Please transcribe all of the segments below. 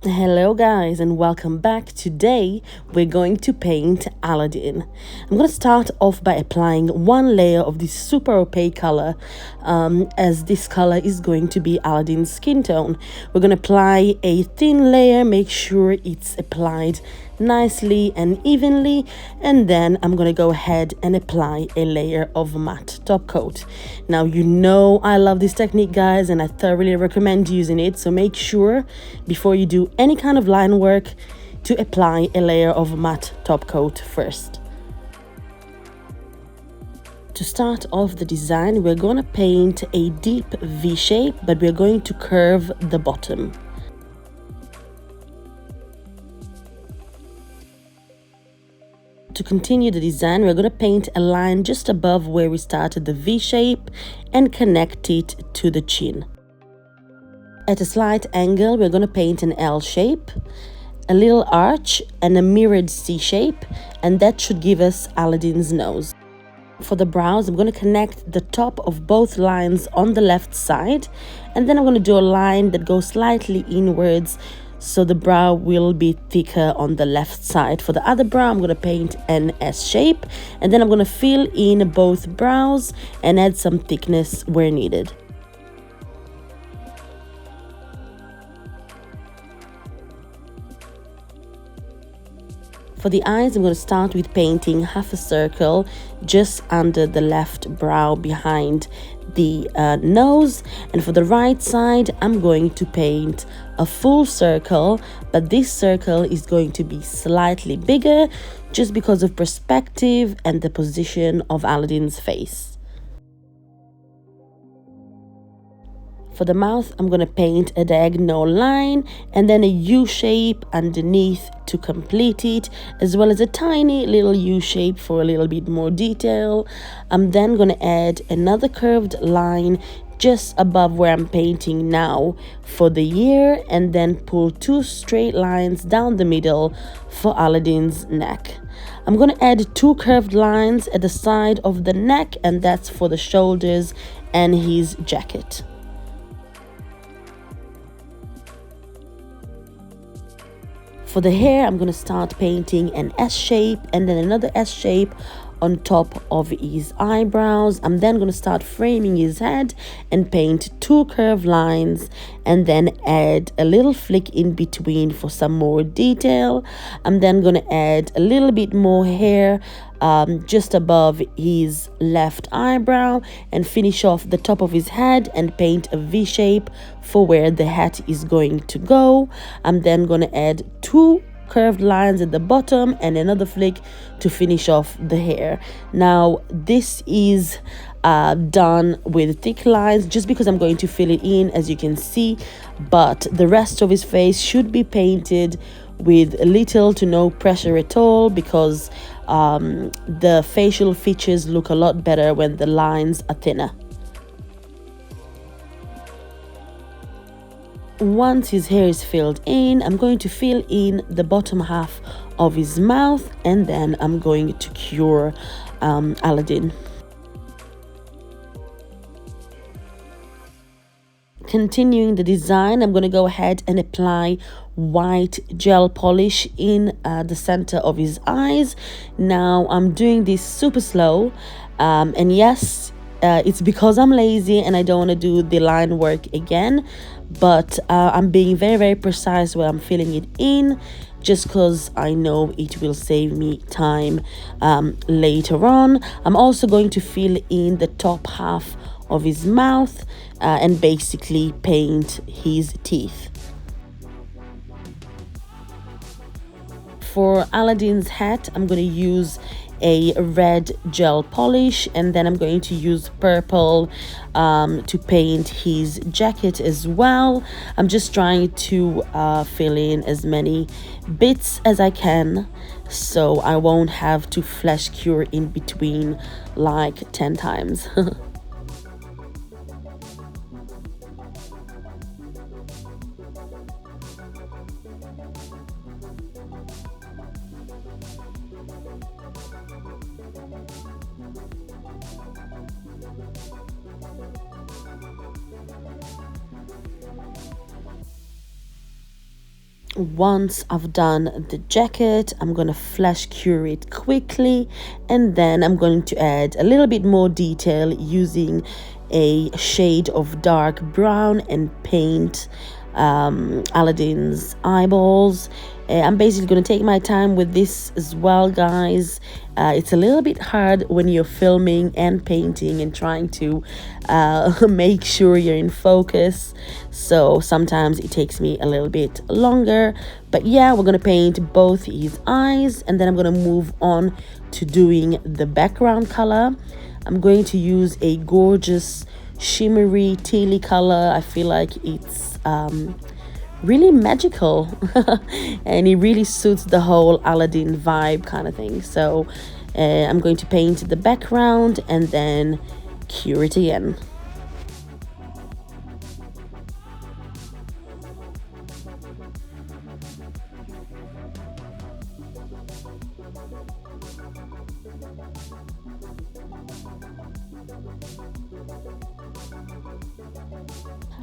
Hello guys and welcome back. Today we're going to paint Aladdin. I'm going to start off by applying one layer of this super opaque color, as this color is going to be Aladdin's skin tone. We're going to apply a thin layer, make sure it's applied nicely and evenly, and then I'm going to go ahead and apply a layer of matte top coat. Now you know I love this technique guys, and I thoroughly recommend using it, so make sure before you do any kind of line work to apply a layer of matte top coat first. To start off the design, we're going to paint a deep V shape, but we're going to curve the bottom. To continue the design, we're going to paint a line just above where we started the V shape and connect it to the chin. At a slight angle, we're going to paint an L shape, a little arch, and a mirrored C shape, and that should give us Aladdin's nose. For the brows, I'm going to connect the top of both lines on the left side, and then I'm going to do a line that goes slightly inwards, so the brow will be thicker on the left side. For the other brow, I'm going to paint an S shape, and then I'm going to fill in both brows and add some thickness where needed. For the eyes, I'm going to start with painting half a circle just under the left brow behind the nose, and for the right side I'm going to paint a full circle, but this circle is going to be slightly bigger just because of perspective and the position of Aladdin's face. For the mouth, I'm going to paint a diagonal line and then a U shape underneath to complete it, as well as a tiny little U shape for a little bit more detail. I'm then going to add another curved line just above where I'm painting now for the ear, and then pull two straight lines down the middle for Aladdin's neck. I'm going to add two curved lines at the side of the neck, and that's for the shoulders and his jacket. For the hair, I'm going to start painting an S shape and then another S shape on top of his eyebrows. I'm then going to start framing his head and paint two curved lines and then add a little flick in between for some more detail. I'm then going to add a little bit more hair just above his left eyebrow and finish off the top of his head and paint a V shape for where the hat is going to go. I'm then going to add two curved lines at the bottom and another flick to finish off the hair. Now this is done with thick lines just because I'm going to fill it in, as you can see, but the rest of his face should be painted with little to no pressure at all, because the facial features look a lot better when the lines are thinner. Once his hair is filled in, I'm going to fill in the bottom half of his mouth, and then I'm going to cure Aladdin. Continuing the design, I'm going to go ahead and apply white gel polish in the center of his eyes. Now I'm doing this super slow, and yes, it's because I'm lazy and I don't want to do the line work again, but I'm being very precise when I'm filling it in, just because I know it will save me time later on. I'm also going to fill in the top half of his mouth and basically paint his teeth. For Aladdin's hat, I'm going to use a red gel polish, and then I'm going to use purple to paint his jacket as well. I'm just trying to fill in as many bits as I can, so I won't have to flash cure in between like 10 times. Once I've done the jacket, I'm gonna flash cure it quickly, and then I'm going to add a little bit more detail using a shade of dark brown and paint Aladdin's eyeballs. I'm basically going to take my time with this as well, guys. It's a little bit hard when you're filming and painting and trying to make sure you're in focus, so sometimes it takes me a little bit longer. But yeah, we're going to paint both his eyes, and then I'm going to move on to doing the background color. I'm going to use a gorgeous shimmery tealy color. I feel like it's really magical and it really suits the whole Aladdin vibe kind of thing. So I'm going to paint the background and then cure it again.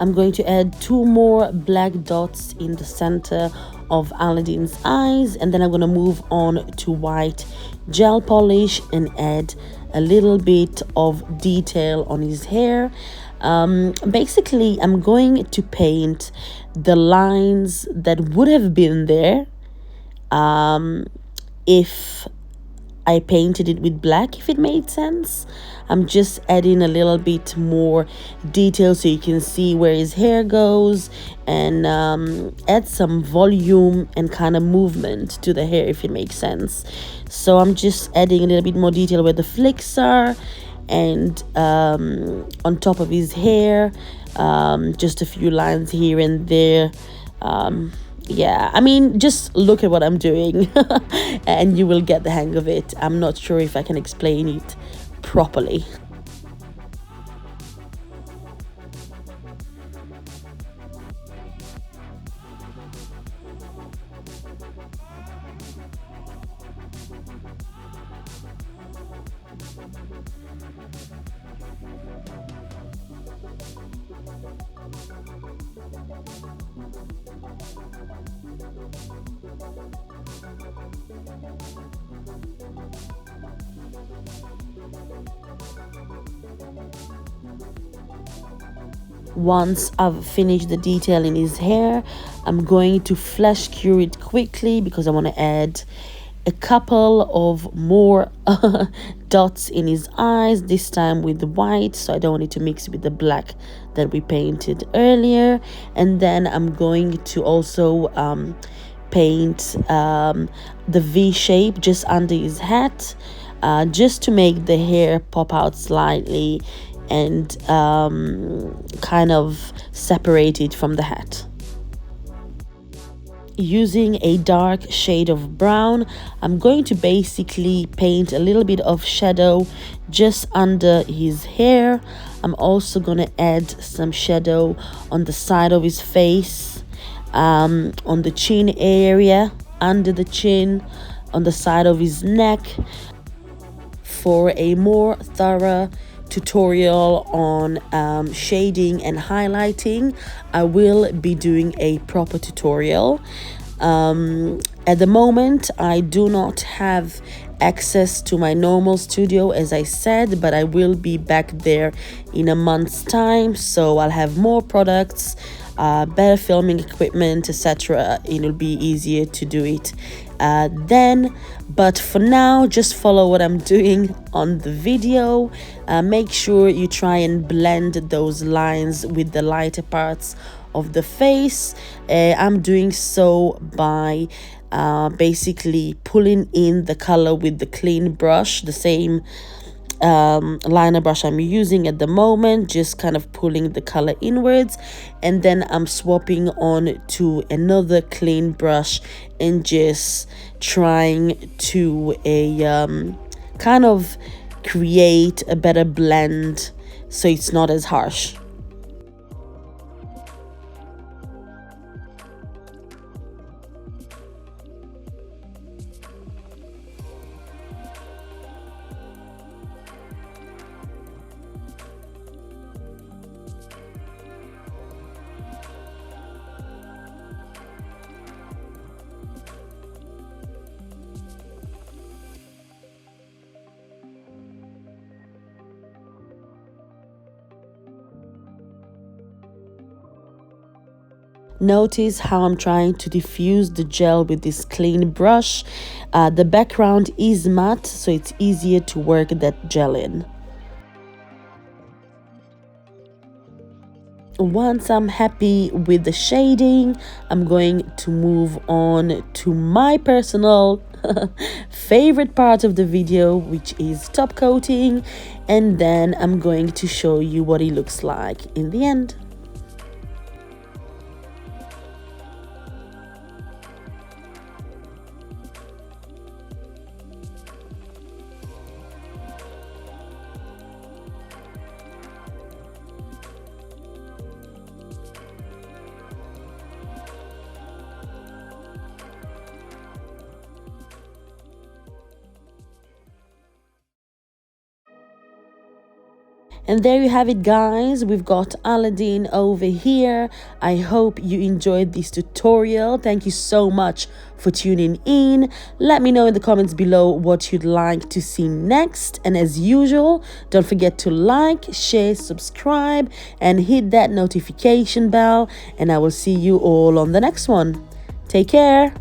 I'm going to add 2 more black dots in the center of Aladdin's eyes, and then I'm going to move on to white gel polish and add a little bit of detail on his hair. Basically, I'm going to paint the lines that would have been there if I painted it with black, if it made sense. I'm just adding a little bit more detail so you can see where his hair goes, and add some volume and kind of movement to the hair, if it makes sense. So I'm just adding a little bit more detail where the flicks are, and on top of his hair, just a few lines here and there. Yeah, I mean, just look at what I'm doing and you will get the hang of it. I'm not sure if I can explain it properly. Once I've finished the detail in his hair, I'm going to flash cure it quickly because I want to add a couple of more dots in his eyes, this time with the white, so I don't want it to mix with the black that we painted earlier. And then I'm going to also paint the V shape just under his hat, just to make the hair pop out slightly and kind of separate it from the hat. Using a dark shade of brown, I'm going to basically paint a little bit of shadow just under his hair. I'm also going to add some shadow on the side of his face, on the chin area, under the chin, on the side of his neck. For a more thorough tutorial on shading and highlighting, I will be doing a proper tutorial. At the moment, I do not have access to my normal studio, as I said, but I will be back there in a month's time, so I'll have more products, better filming equipment, etc. It'll be easier to do it then. But for now, just follow what I'm doing on the video. Make sure you try and blend those lines with the lighter parts of the face. I'm doing so by basically pulling in the color with the clean brush, the same liner brush I'm using at the moment, just kind of pulling the color inwards, and then I'm swapping on to another clean brush and just trying to kind of create a better blend so it's not as harsh. Notice how I'm trying to diffuse the gel with this clean brush. The background is matte, so it's easier to work that gel in. Once I'm happy with the shading, I'm going to move on to my personal favorite part of the video, which is top coating, and then I'm going to show you what it looks like in the end. And there you have it, guys. We've got Aladdin over here. I hope you enjoyed this tutorial. Thank you so much for tuning in. Let me know in the comments below what you'd like to see next. And as usual, don't forget to like, share, subscribe, and hit that notification bell. And I will see you all on the next one. Take care.